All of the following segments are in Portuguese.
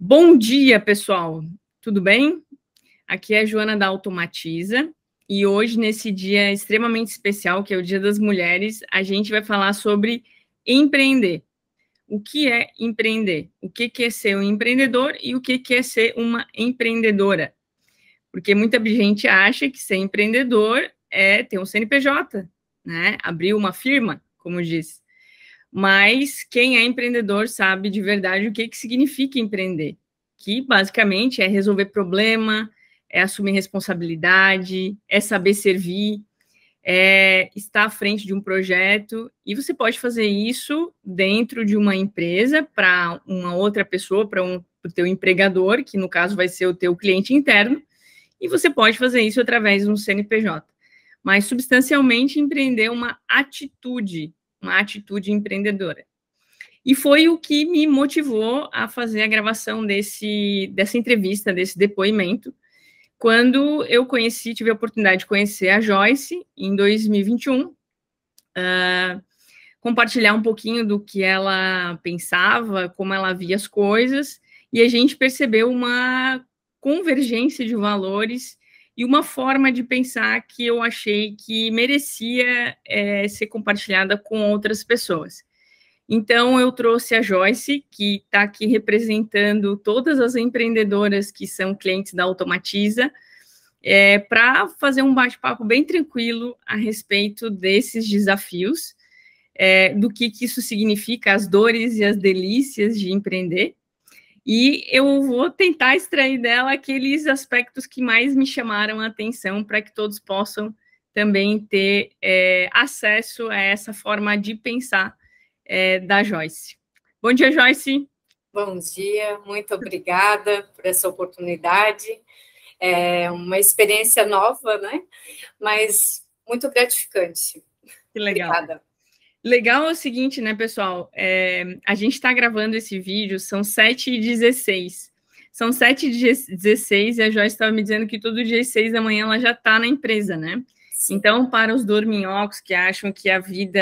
Bom dia, pessoal. Tudo bem? Aqui é a Joana da Automatiza e hoje, nesse dia extremamente especial, que é o Dia das Mulheres, a gente vai falar sobre empreender. O que é empreender? O que é ser um empreendedor e o que é ser uma empreendedora? Porque muita gente acha que ser empreendedor é ter um CNPJ, né? Abrir uma firma, como diz. Mas quem é empreendedor sabe de verdade o que significa empreender, que basicamente é resolver problema, é assumir responsabilidade, é saber servir, é estar à frente de um projeto, e você pode fazer isso dentro de uma empresa para uma outra pessoa, para o teu empregador, que no caso vai ser o teu cliente interno, e você pode fazer isso através de um CNPJ. Mas, substancialmente, empreender é uma atitude empreendedora. E foi o que me motivou a fazer a gravação dessa entrevista, desse depoimento, quando eu tive a oportunidade de conhecer a Joyce em 2021, compartilhar um pouquinho do que ela pensava, como ela via as coisas, e a gente percebeu uma convergência de valores e uma forma de pensar que eu achei que merecia ser compartilhada com outras pessoas. Então, eu trouxe a Joyce, que está aqui representando todas as empreendedoras que são clientes da Automatiza, para fazer um bate-papo bem tranquilo a respeito desses desafios, do que isso significa, as dores e as delícias de empreender. E eu vou tentar extrair dela aqueles aspectos que mais me chamaram a atenção para que todos possam também ter acesso a essa forma de pensar da Joyce. Bom dia, Joyce. Bom dia, muito obrigada por essa oportunidade. É uma experiência nova, né? Mas muito gratificante. Que legal. Obrigada. Legal é o seguinte, né, pessoal? A gente está gravando esse vídeo, são 7h16. São 7h16 e a Joyce estava me dizendo que todo dia às 6 da manhã ela já está na empresa, né? Sim. Então, para os dorminhocos que acham que a vida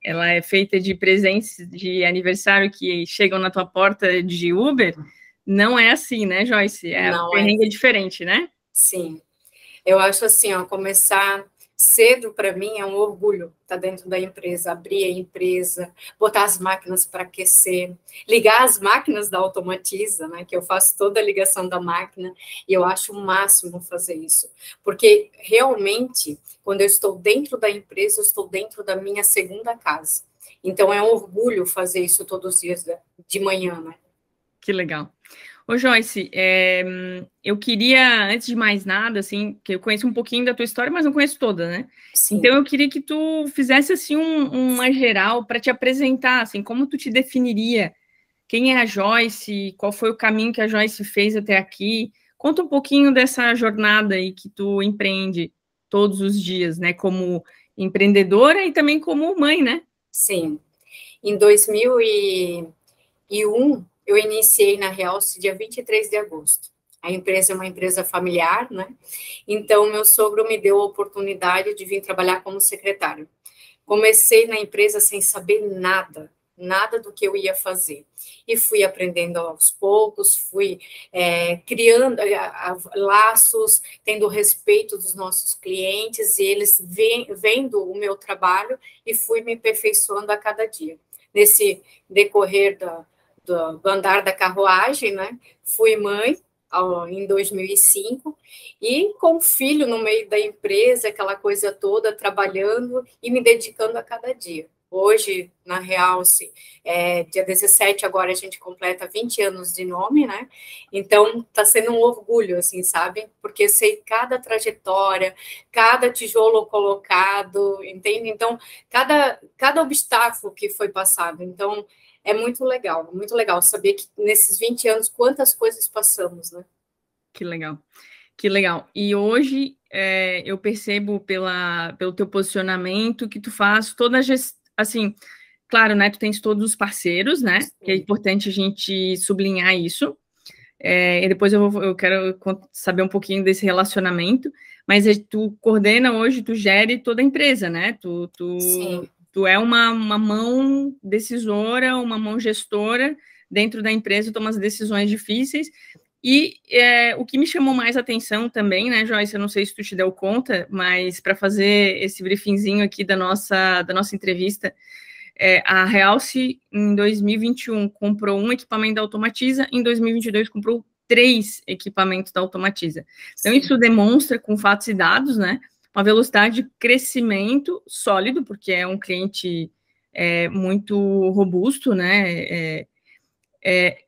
ela é feita de presentes de aniversário que chegam na tua porta de Uber, não é assim, né, Joyce? O perrengue é diferente, né? Sim. Eu acho assim, ó, começar cedo, para mim, é um orgulho estar dentro da empresa, abrir a empresa, botar as máquinas para aquecer, ligar as máquinas da Automatiza, né, que eu faço toda a ligação da máquina, e eu acho o máximo fazer isso, porque realmente, quando eu estou dentro da empresa, eu estou dentro da minha segunda casa. Então, é um orgulho fazer isso todos os dias de manhã, né? Que legal. Ô, Joyce, eu queria, antes de mais nada, assim, que eu conheço um pouquinho da tua história, mas não conheço toda, né? Sim. Então, eu queria que tu fizesse, assim, uma geral para te apresentar, assim, como tu te definiria, quem é a Joyce, qual foi o caminho que a Joyce fez até aqui. Conta um pouquinho dessa jornada aí que tu empreende todos os dias, né? Como empreendedora e também como mãe, né? Sim. Em 2001, eu iniciei na Realce dia 23 de agosto. A empresa é uma empresa familiar, né? Então, meu sogro me deu a oportunidade de vir trabalhar como secretário. Comecei na empresa sem saber nada do que eu ia fazer. E fui aprendendo aos poucos, fui criando laços, tendo respeito dos nossos clientes, e eles vendo o meu trabalho, e fui me aperfeiçoando a cada dia. Nesse decorrer do andar da carruagem, né? Fui mãe em 2005, e com o filho no meio da empresa, aquela coisa toda, trabalhando e me dedicando a cada dia. Hoje, na Realce, dia 17, agora a gente completa 20 anos de nome, né? Então, está sendo um orgulho, assim, sabe? Porque sei cada trajetória, cada tijolo colocado, entende? Então, cada obstáculo que foi passado. Então, é muito legal saber que nesses 20 anos, quantas coisas passamos, né? Que legal, que legal. E hoje eu percebo pelo teu posicionamento que tu faz toda a gestão, assim, claro, né, tu tens todos os parceiros, né, sim, que é importante a gente sublinhar isso, e depois eu quero saber um pouquinho desse relacionamento, mas tu coordena hoje, tu gere toda a empresa, né, tu é uma mão decisora, uma mão gestora dentro da empresa toma as decisões difíceis. E o que me chamou mais atenção também, né, Joyce, eu não sei se tu te deu conta, mas para fazer esse briefingzinho aqui da nossa entrevista, a Realce, em 2021, comprou um equipamento da Automatiza, em 2022 comprou 3 equipamentos da Automatiza. Então, sim, isso demonstra, com fatos e dados, né, uma velocidade de crescimento sólido, porque é um cliente muito robusto, né,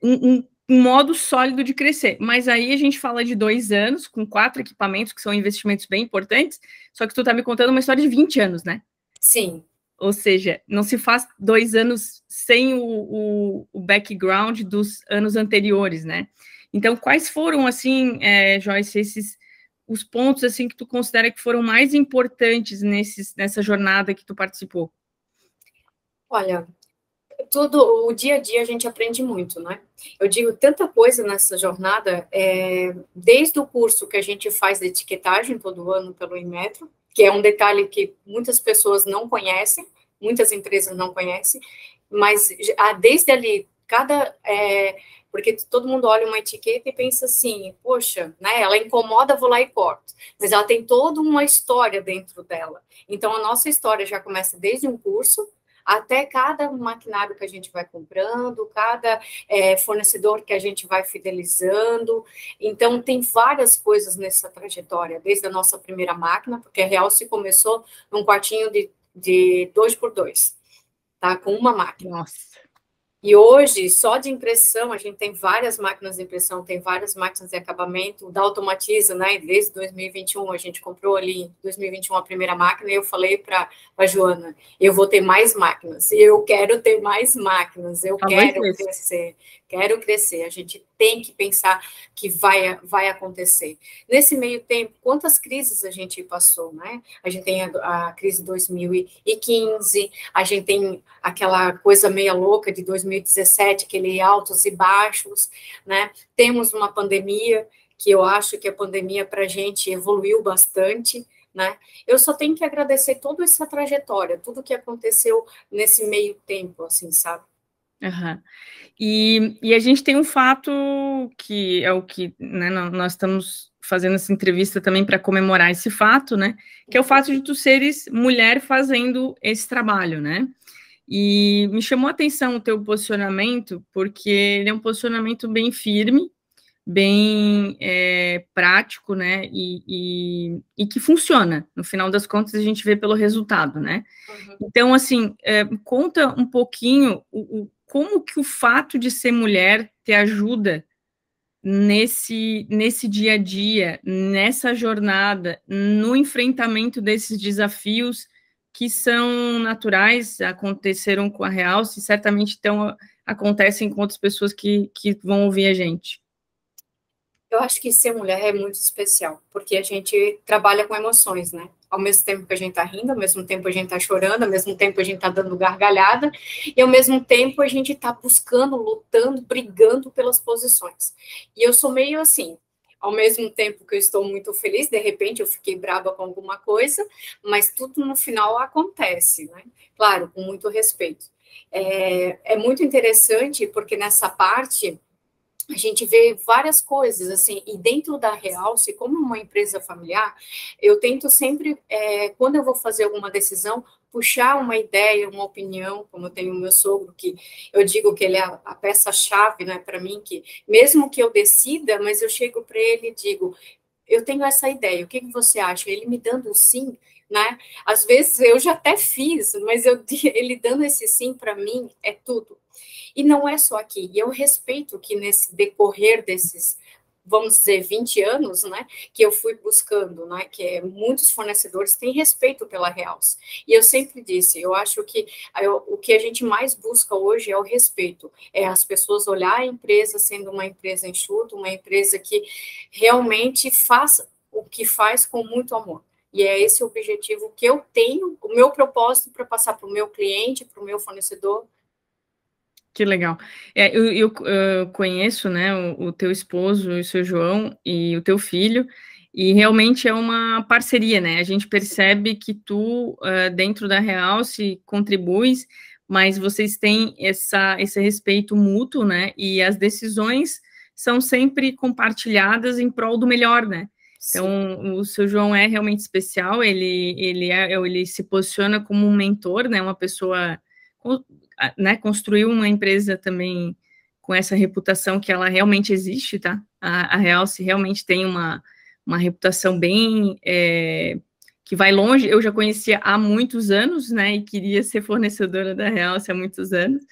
um modo sólido de crescer. Mas aí a gente fala de 2 anos, com 4 equipamentos, que são investimentos bem importantes, só que tu tá me contando uma história de 20 anos, né? Sim. Ou seja, não se faz 2 anos sem o background dos anos anteriores, né? Então, quais foram, assim, Joyce, os pontos, assim, que tu considera que foram mais importantes nessa jornada que tu participou? Olha, o dia a dia a gente aprende muito, né? Eu digo tanta coisa nessa jornada, desde o curso que a gente faz de etiquetagem todo ano pelo Inmetro, que é um detalhe que muitas pessoas não conhecem, muitas empresas não conhecem, mas desde ali, porque todo mundo olha uma etiqueta e pensa assim, poxa, né, ela incomoda, vou lá e corto. Mas ela tem toda uma história dentro dela. Então, a nossa história já começa desde um curso, até cada maquinário que a gente vai comprando, cada fornecedor que a gente vai fidelizando. Então, tem várias coisas nessa trajetória, desde a nossa primeira máquina, porque a Realce começou num quartinho de 2x2, tá? Com uma máquina. Nossa. E hoje, só de impressão, a gente tem várias máquinas de impressão, tem várias máquinas de acabamento, da Automatiza, né? Desde 2021, a gente comprou ali, em 2021, a primeira máquina, e eu falei para a Joana, eu vou ter mais máquinas, eu quero ter mais máquinas, eu quero crescer, a gente tem que pensar que vai acontecer. Nesse meio tempo, quantas crises a gente passou, né? A gente tem a crise de 2015, a gente tem aquela coisa meia louca de 2017, aquele altos e baixos, né? Temos uma pandemia, que eu acho que a pandemia para a gente evoluiu bastante, né? Eu só tenho que agradecer toda essa trajetória, tudo que aconteceu nesse meio tempo, assim, sabe? Uhum. E a gente tem um fato que é o que, né, nós estamos fazendo essa entrevista também para comemorar esse fato, né? Que é o fato de tu seres mulher fazendo esse trabalho, né? E me chamou a atenção o teu posicionamento, porque ele é um posicionamento bem firme, bem prático, né? E que funciona. No final das contas, a gente vê pelo resultado, né? Uhum. Então, assim, conta um pouquinho como que o fato de ser mulher te ajuda nesse dia a dia, nessa jornada, no enfrentamento desses desafios que são naturais, aconteceram com a Realce e certamente acontecem com outras pessoas que vão ouvir a gente. Eu acho que ser mulher é muito especial, porque a gente trabalha com emoções, né? Ao mesmo tempo que a gente tá rindo, ao mesmo tempo a gente tá chorando, ao mesmo tempo a gente tá dando gargalhada, e ao mesmo tempo a gente tá buscando, lutando, brigando pelas posições. E eu sou meio assim, ao mesmo tempo que eu estou muito feliz, de repente eu fiquei brava com alguma coisa, mas tudo no final acontece, né? Claro, com muito respeito. É muito interessante, porque nessa parte a gente vê várias coisas, assim, e dentro da Realce, como uma empresa familiar, eu tento sempre, quando eu vou fazer alguma decisão, puxar uma ideia, uma opinião, como eu tenho o meu sogro, que eu digo que ele é a peça-chave, né, para mim, que mesmo que eu decida, mas eu chego para ele e digo, eu tenho essa ideia, o que você acha? Ele me dando sim, né? Às vezes eu já até fiz, mas ele dando esse sim para mim é tudo. E não é só aqui. E eu respeito que nesse decorrer desses, vamos dizer, 20 anos, né, que eu fui buscando, né, que muitos fornecedores têm respeito pela Realce. E eu sempre disse, eu acho que o que a gente mais busca hoje é o respeito. É as pessoas olhar a empresa sendo uma empresa enxuta, uma empresa que realmente faz o que faz com muito amor. E é esse o objetivo que eu tenho, o meu propósito para passar para o meu cliente, para o meu fornecedor. Que legal. Eu conheço, né, o teu esposo, o seu João, e o teu filho, e realmente é uma parceria, né? A gente percebe que tu, dentro da Realce, contribuis, mas vocês têm esse respeito mútuo, né? E as decisões são sempre compartilhadas em prol do melhor, né? Então, o seu João é realmente especial, ele se posiciona como um mentor, né? Uma pessoa, né? Construiu uma empresa também com essa reputação que ela realmente existe, tá? A Realce realmente tem uma reputação bem que vai longe. Eu já conhecia há muitos anos, né? E queria ser fornecedora da Realce há muitos anos.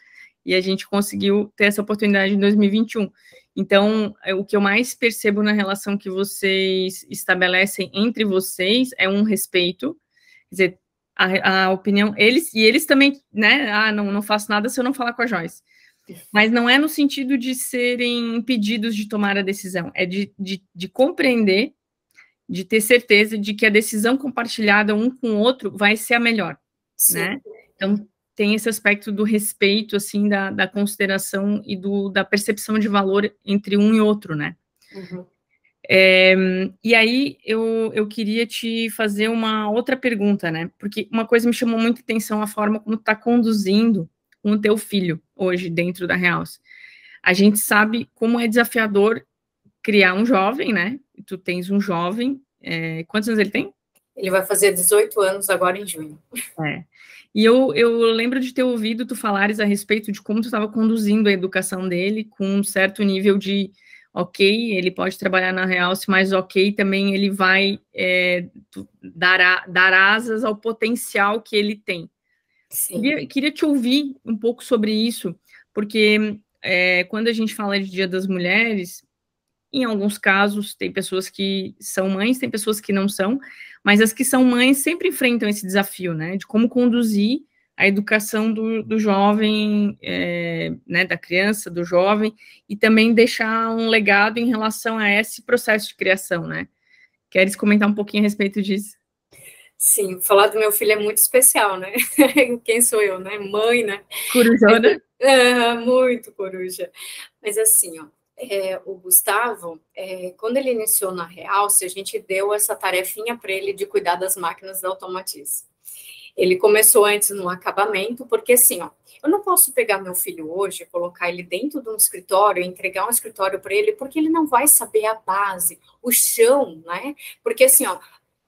E a gente conseguiu ter essa oportunidade em 2021. Então, o que eu mais percebo na relação que vocês estabelecem entre vocês é um respeito, quer dizer, a opinião, eles também, né, não faço nada se eu não falar com a Joyce, mas não é no sentido de serem impedidos de tomar a decisão, é de compreender, de ter certeza de que a decisão compartilhada um com o outro vai ser a melhor, né? Então, tem esse aspecto do respeito, assim, da consideração e da percepção de valor entre um e outro, né? Uhum. E aí, eu queria te fazer uma outra pergunta, né? Porque uma coisa me chamou muita atenção, a forma como tu tá conduzindo com o teu filho hoje dentro da Realce. A gente sabe como é desafiador criar um jovem, né? Tu tens um jovem, quantos anos ele tem? Ele vai fazer 18 anos agora em junho. E eu lembro de ter ouvido tu falares a respeito de como tu estava conduzindo a educação dele com um certo nível de, ok, ele pode trabalhar na Realce, mas ok, também ele vai dar asas ao potencial que ele tem. Queria te ouvir um pouco sobre isso, porque quando a gente fala de Dia das Mulheres, em alguns casos, tem pessoas que são mães, tem pessoas que não são, mas as que são mães sempre enfrentam esse desafio, né, de como conduzir a educação do jovem, né, da criança, do jovem, e também deixar um legado em relação a esse processo de criação, né? Queres comentar um pouquinho a respeito disso? Sim, falar do meu filho é muito especial, né? Quem sou eu, né? Mãe, né? Corujona? Muito coruja. Mas assim, ó, o Gustavo, quando ele iniciou na Realce, a gente deu essa tarefinha para ele de cuidar das máquinas da Automatize. Ele começou antes no acabamento, porque assim, ó, eu não posso pegar meu filho hoje, colocar ele dentro de um escritório, entregar um escritório para ele, porque ele não vai saber a base, o chão, né? Porque assim, ó,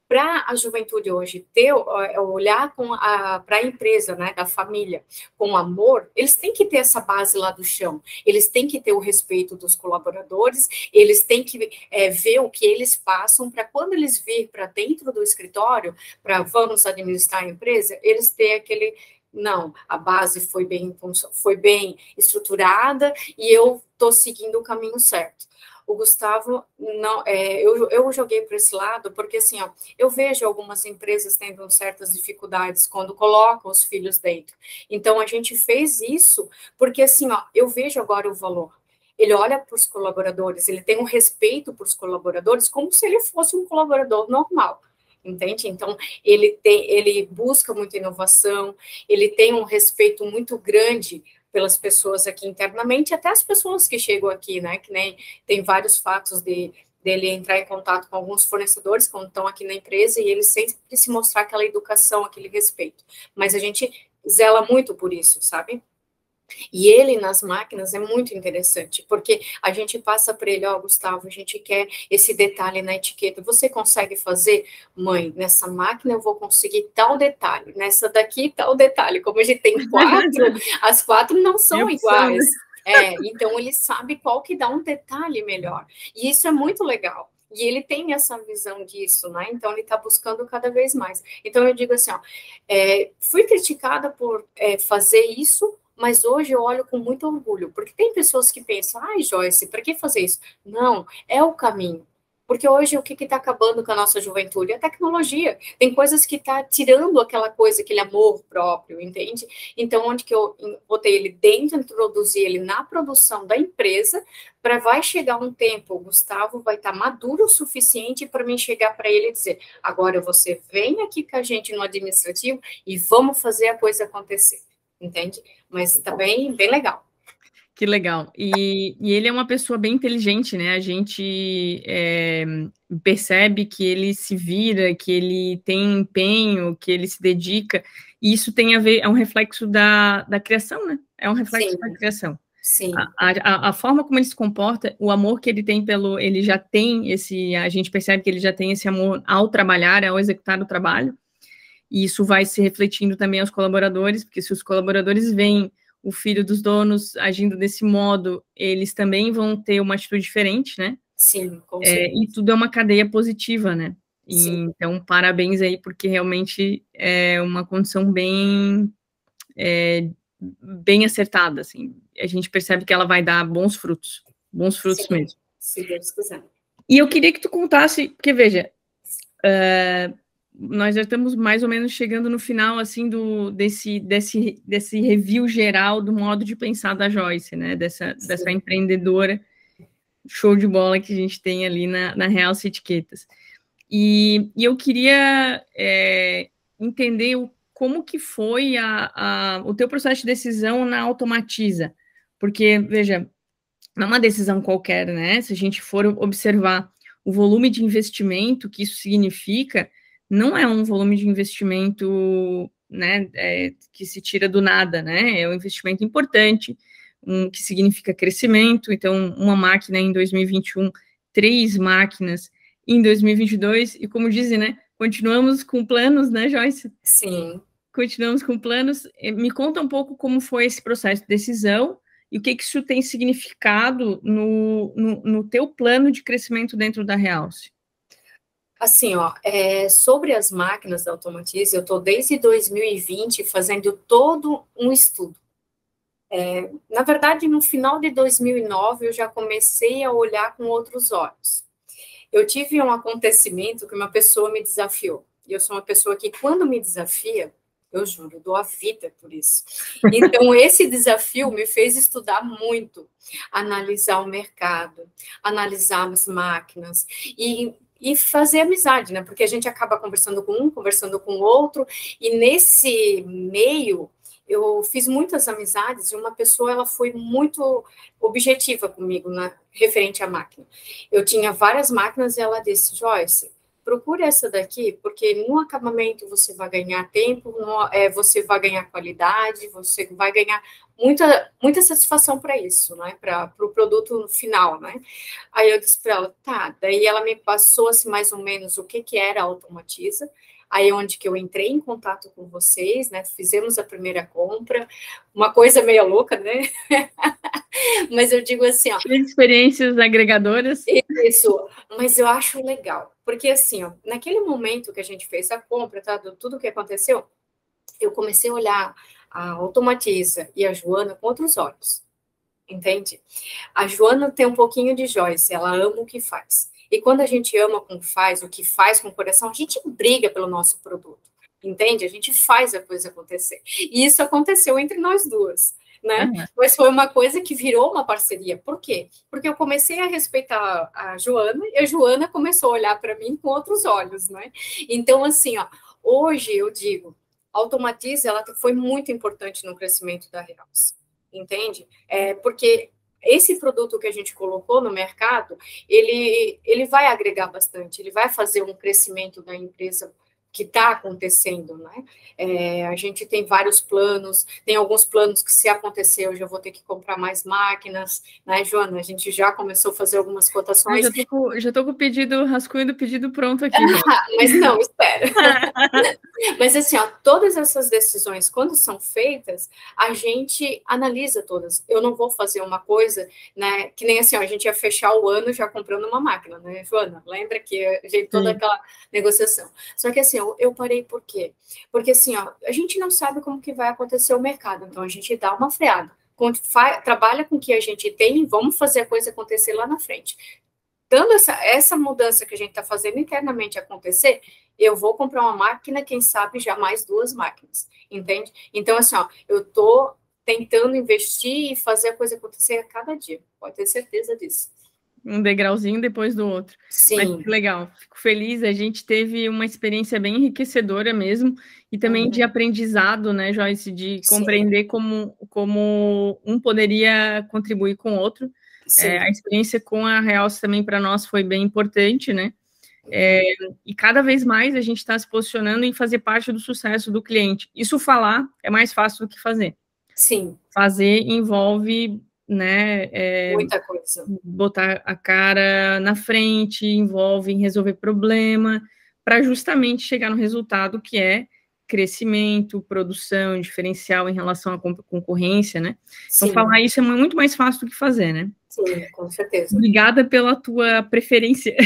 para a juventude hoje ter olhar para a empresa, né, da família, com amor, eles têm que ter essa base lá do chão, eles têm que ter o respeito dos colaboradores, eles têm que ver o que eles passam, para quando eles vir para dentro do escritório, para vamos administrar a empresa, eles terem aquele, não, a base foi bem estruturada e eu estou seguindo o caminho certo. O Gustavo, não, eu joguei para esse lado, porque assim, ó, eu vejo algumas empresas tendo certas dificuldades quando colocam os filhos dentro. Então, a gente fez isso, porque assim, ó, eu vejo agora o valor. Ele olha para os colaboradores, ele tem um respeito para os colaboradores, como se ele fosse um colaborador normal. Entende? Então, ele busca muita inovação, ele tem um respeito muito grande pelas pessoas aqui internamente, até as pessoas que chegam aqui, né, que nem tem vários fatos dele entrar em contato com alguns fornecedores quando estão aqui na empresa e eles sempre se mostrar aquela educação, aquele respeito. Mas a gente zela muito por isso, sabe? E ele nas máquinas é muito interessante, porque a gente passa para ele, ó, Gustavo, a gente quer esse detalhe na etiqueta. Você consegue fazer, mãe, nessa máquina eu vou conseguir tal detalhe, nessa daqui tal detalhe. Como a gente tem 4, as 4 não são iguais. Então ele sabe qual que dá um detalhe melhor. E isso é muito legal. E ele tem essa visão disso, né? Então ele está buscando cada vez mais. Então eu digo assim, ó, fui criticada por fazer isso, mas hoje eu olho com muito orgulho, porque tem pessoas que pensam, ai, Joyce, para que fazer isso? Não, é o caminho. Porque hoje o que está acabando com a nossa juventude? É a tecnologia. Tem coisas que está tirando aquela coisa, aquele amor próprio, entende? Então, onde que eu botei ele dentro, introduzi ele na produção da empresa, para vai chegar um tempo, o Gustavo vai estar maduro o suficiente para mim chegar para ele e dizer, agora você vem aqui com a gente no administrativo e vamos fazer a coisa acontecer. Entende? Mas tá bem legal. Que legal. E ele é uma pessoa bem inteligente, né? A gente percebe que ele se vira, que ele tem empenho, que ele se dedica. E isso tem a ver, é um reflexo da criação, né? É um reflexo da criação. Sim. A forma como ele se comporta, o amor que ele tem ele já tem a gente percebe que ele já tem esse amor ao trabalhar, ao executar o trabalho, e isso vai se refletindo também aos colaboradores, porque se os colaboradores veem o filho dos donos agindo desse modo, eles também vão ter uma atitude diferente, né? Sim, com certeza. E tudo é uma cadeia positiva, né? Então, parabéns aí, porque realmente é uma condição bem acertada, assim. A gente percebe que ela vai dar bons frutos mesmo. Se Deus quiser. E eu queria que tu contasse, porque veja, nós já estamos mais ou menos chegando no final, assim, desse review geral do modo de pensar da Joyce, né? Dessa empreendedora show de bola que a gente tem ali na Realce Etiquetas. E eu queria entender como que foi o teu processo de decisão na Automatiza, porque, veja, não é uma decisão qualquer, né? Se a gente for observar o volume de investimento que isso significa, não é um volume de investimento, né, que se tira do nada, né? É um investimento importante, que significa crescimento. Então, uma máquina em 2021, 3 máquinas em 2022, e como dizem, né, continuamos com planos, né, Joyce? Sim. Continuamos com planos. Me conta um pouco como foi esse processo de decisão e o que isso tem significado no teu plano de crescimento dentro da Realce. Assim, ó, sobre as máquinas da Automatiza, eu estou desde 2020 fazendo todo um estudo. Na verdade, no final de 2009, eu já comecei a olhar com outros olhos. Eu tive um acontecimento que uma pessoa me desafiou. E eu sou uma pessoa que, quando me desafia, eu juro, eu dou a vida por isso. Então, esse desafio me fez estudar muito, analisar o mercado, analisar as máquinas e fazer amizade, né? Porque a gente acaba conversando com um, conversando com o outro, e nesse meio eu fiz muitas amizades, e uma pessoa, ela foi muito objetiva comigo, referente à máquina. Eu tinha várias máquinas e ela disse, Joyce, procure essa daqui, porque no acabamento você vai ganhar tempo, você vai ganhar qualidade, você vai ganhar muita satisfação para isso, né? Para o produto final, né? Aí eu disse para ela, tá. Daí ela me passou assim, mais ou menos o que era a Automatiza. Aí é onde que eu entrei em contato com vocês, né? Fizemos a primeira compra, uma coisa meio louca, né? Mas eu digo assim, ó. Experiências agregadoras. Isso, mas eu acho legal, porque assim, ó, naquele momento que a gente fez a compra, tá? Tudo que aconteceu, eu comecei a olhar a Automatiza e a Joana com outros olhos, entende? A Joana tem um pouquinho de Joyce, ela ama o que faz. E quando a gente ama o que faz com o coração, a gente briga pelo nosso produto, entende? A gente faz a coisa acontecer. E isso aconteceu entre nós duas, né? Uhum. Mas foi uma coisa que virou uma parceria. Por quê? Porque eu comecei a respeitar a Joana e a Joana começou a olhar para mim com outros olhos, né? Então, assim, ó, hoje eu digo, a Automatiza, ela foi muito importante no crescimento da Realce, entende? Porque esse produto que a gente colocou no mercado, ele vai agregar bastante, ele vai fazer um crescimento da empresa que está acontecendo, né? A gente tem vários planos, tem alguns planos que, se acontecer, eu já vou ter que comprar mais máquinas, né, Joana? A gente já começou a fazer algumas cotações. Já estou com o pedido, rascunho do pedido pronto aqui. Mas não, espera. Mas assim, ó, todas essas decisões, quando são feitas, a gente analisa todas. Eu não vou fazer uma coisa, né, que nem assim, ó, a gente ia fechar o ano já comprando uma máquina, né, Joana? Lembra que a gente toda aquela negociação. Só que assim, eu parei por quê? Porque assim, ó, a gente não sabe como que vai acontecer o mercado, então a gente dá uma freada. Trabalha com o que a gente tem e vamos fazer a coisa acontecer lá na frente. Dando essa mudança que a gente está fazendo internamente acontecer, eu vou comprar uma máquina, quem sabe já mais 2 máquinas, entende? Então, assim, ó, eu estou tentando investir e fazer a coisa acontecer a cada dia, pode ter certeza disso. Um degrauzinho depois do outro. Sim. Mas que legal, fico feliz, a gente teve uma experiência bem enriquecedora mesmo, e também de aprendizado, né, Joyce, de compreender como um poderia contribuir com o outro. A experiência com a Realce também para nós foi bem importante, né? E cada vez mais a gente está se posicionando em fazer parte do sucesso do cliente. Isso falar é mais fácil do que fazer. Sim. Fazer envolve, né, muita coisa. Botar a cara na frente, envolve resolver problema, para justamente chegar no resultado que é crescimento, produção, diferencial em relação à concorrência, né? Então, Sim. falar isso é muito mais fácil do que fazer, né? Sim, com certeza. Obrigada pela tua preferência.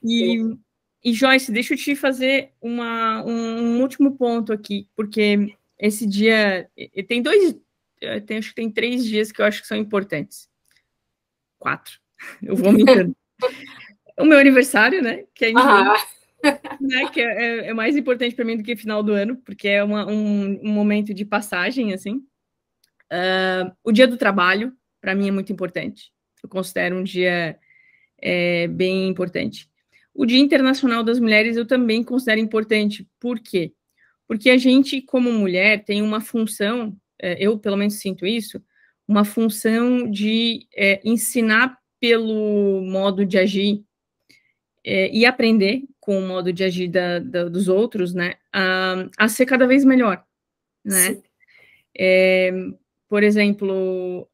E Joyce, deixa eu te fazer um último ponto aqui, porque esse dia tem acho que tem 3 dias que eu acho que são importantes. 4. Eu vou aumentando. O meu aniversário, né? Que é em junho, né, que é mais importante para mim do que final do ano, porque é um momento de passagem, assim. O dia do trabalho, para mim, é muito importante. Eu considero um dia bem importante. O Dia Internacional das Mulheres eu também considero importante. Por quê? Porque a gente, como mulher, tem uma função, eu pelo menos sinto isso, uma função de ensinar pelo modo de agir e aprender com o modo de agir dos outros, né, a ser cada vez melhor, né? Por exemplo,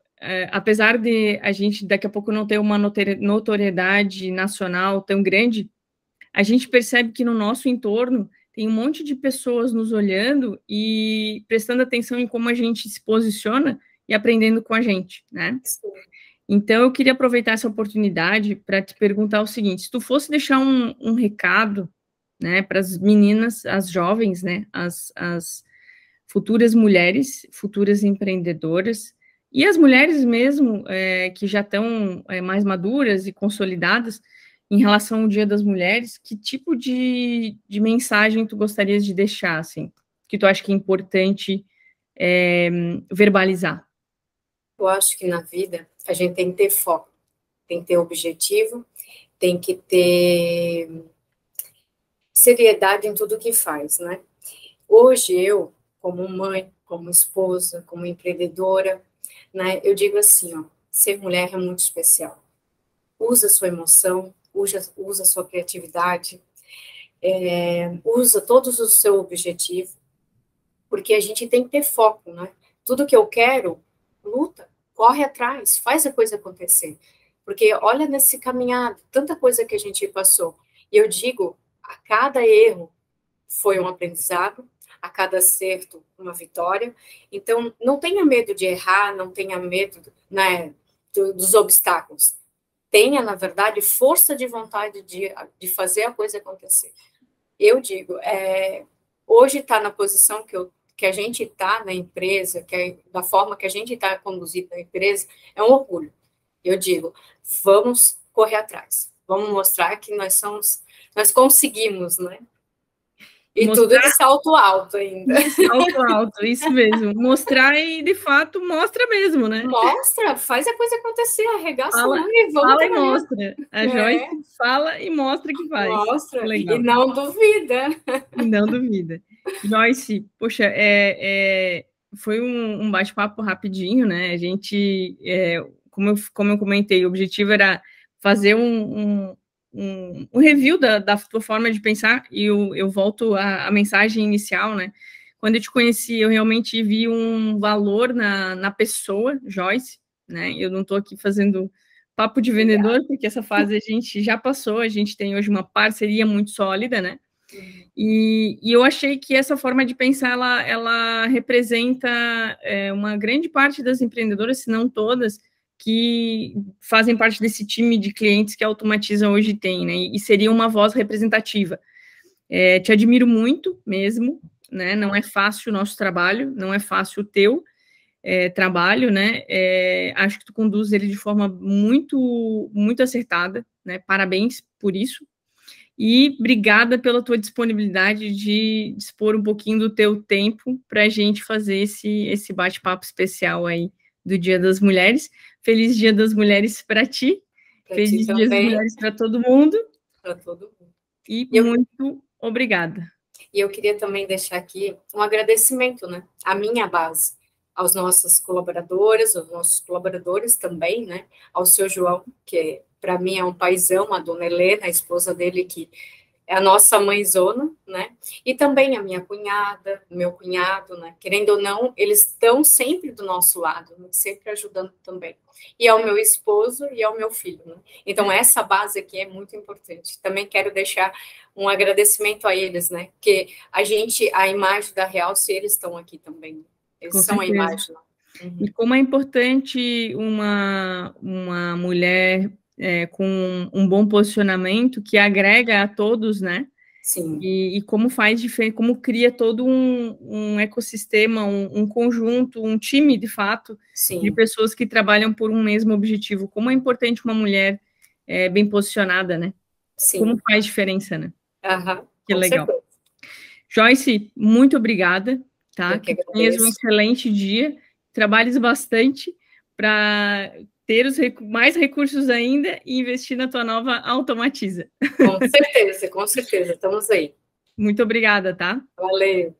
apesar de a gente daqui a pouco não ter uma notoriedade nacional tão grande, a gente percebe que no nosso entorno tem um monte de pessoas nos olhando e prestando atenção em como a gente se posiciona e aprendendo com a gente, né? Sim. Então, eu queria aproveitar essa oportunidade para te perguntar o seguinte: se tu fosse deixar um recado, né, para as meninas, as jovens, né, as futuras mulheres, futuras empreendedoras, e as mulheres mesmo, que já estão mais maduras e consolidadas em relação ao Dia das Mulheres, que tipo de mensagem tu gostarias de deixar, assim, que tu acha que é importante verbalizar? Eu acho que na vida a gente tem que ter foco, tem que ter objetivo, tem que ter seriedade em tudo que faz, né? Hoje eu, como mãe, como esposa, como empreendedora, né, eu digo assim, ó, ser mulher é muito especial. Usa sua emoção, usa sua criatividade, usa todos o seu objetivo, porque a gente tem que ter foco, né? Tudo que eu quero, luta, corre atrás, faz a coisa acontecer. Porque olha nesse caminhado, tanta coisa que a gente passou. E eu digo, a cada erro foi um aprendizado, a cada acerto uma vitória. Então, não tenha medo de errar, não tenha medo, né, dos obstáculos. Tenha, na verdade, força de vontade de fazer a coisa acontecer. Eu digo, hoje está na posição que a gente está na empresa, da forma que a gente está conduzido na empresa, é um orgulho. Eu digo, vamos correr atrás, vamos mostrar que nós conseguimos, né? E Mostrar tudo de salto alto ainda. de salto alto, isso mesmo. Mostrar e, de fato, mostra mesmo, né? Mostra, faz a coisa acontecer, arregaça a Fala, mão e vamos fala e trabalhar. mostra. A Joyce fala e mostra que faz. Mostra, Legal. e não duvida. E não duvida. Joyce, poxa, foi um bate-papo rapidinho, né? A gente, como eu comentei, o objetivo era fazer um review da tua forma de pensar, e eu volto à mensagem inicial, né? Quando eu te conheci, eu realmente vi um valor na pessoa, Joyce, né? Eu não estou aqui fazendo papo de vendedor, porque essa fase a gente já passou, a gente tem hoje uma parceria muito sólida, né? E eu achei que essa forma de pensar, ela representa uma grande parte das empreendedoras, se não todas, que fazem parte desse time de clientes que a Automatiza hoje tem, né? E seria uma voz representativa. Te admiro muito mesmo, né? Não é fácil o nosso trabalho, não é fácil o teu trabalho, né? Acho que tu conduz ele de forma muito, muito acertada, né? Parabéns por isso. E obrigada pela tua disponibilidade de dispor um pouquinho do teu tempo para a gente fazer esse bate-papo especial aí do Dia das Mulheres. Feliz Dia das Mulheres para ti. Feliz Dia das Mulheres para todo mundo. Para todo mundo. E muito obrigada. E eu queria também deixar aqui um agradecimento, né, à minha base, aos nossos colaboradores também, né, ao seu João, que para mim é um paizão, a dona Helena, a esposa dele, que é a nossa mãezona, né? E também a minha cunhada, meu cunhado, né? Querendo ou não, eles estão sempre do nosso lado, né? Sempre ajudando também. E ao meu esposo e ao meu filho, né? Então, essa base aqui é muito importante. Também quero deixar um agradecimento a eles, né? Porque a imagem da Realce, eles estão aqui também. Eles Com são a certeza. imagem. Uhum. E como é importante uma mulher com um bom posicionamento que agrega a todos, né? Sim. E como faz diferença, como cria todo um ecossistema, um conjunto, um time, de fato, Sim. de pessoas que trabalham por um mesmo objetivo. Como é importante uma mulher bem posicionada, né? Sim. Como faz diferença, né? Uhum. Que Com legal. certeza. Joyce, muito obrigada, tá? Eu que tenhas um agradeço. excelente dia, trabalhes bastante para ter mais recursos ainda e investir na tua nova Automatiza. Com certeza, estamos aí. Muito obrigada, tá? Valeu.